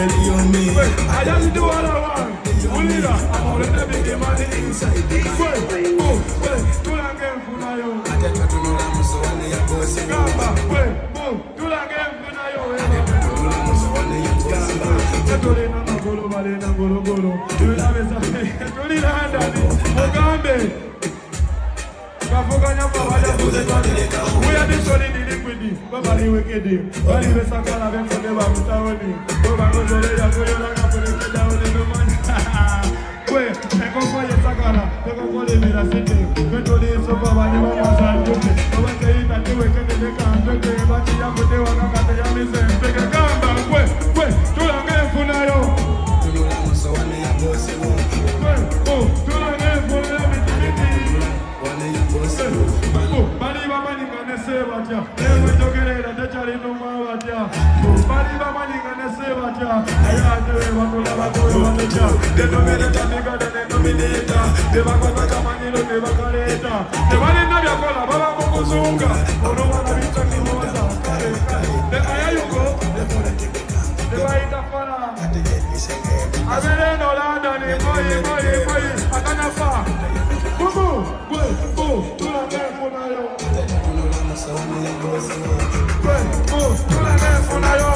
I just do what I want. Ulira, I'm already big money inside. Wait, do that again for now. I just don't know I'm so on the boss. Gamba, wait, do that again for now. I'm so on the boss. Tetolina na golo bale na golo golo. You have a tetolina handani. Mogambe. Kafoganya pawaya kuzekani. We are the solid liquidity. Babali wekedi. Bali besakala benko ba mutawoni. Baba ngojole ya koyona kapeleke daone no man. We, eko kwaye sakala. Eko kole mira sete. Betoli so baba ni mama sanjoke. Baba keita tiwe kende deka anjoke. Bati ya kote wakakate ya mise. Peke kamba. We, tulange funayo. Tulula muso wane ya bosi wo. Tulange funayo mitiniti. Bali baba ni kane seva tia. Ewe jokere da techari no mawa tia. Bali baba ni kane seva tia. Aya tewe wakula bakoyo watecha. Denominator nigga denominator. Deva kwa kama nilo deva kaleta. Deva ni nabia kola baba mokuzunga. Ono wana bicha ni moza. De aya yuko. Deva itafala. Abele no landa ni moye. Akana fa. Bubu. Tulange funayo. Tulange funayo.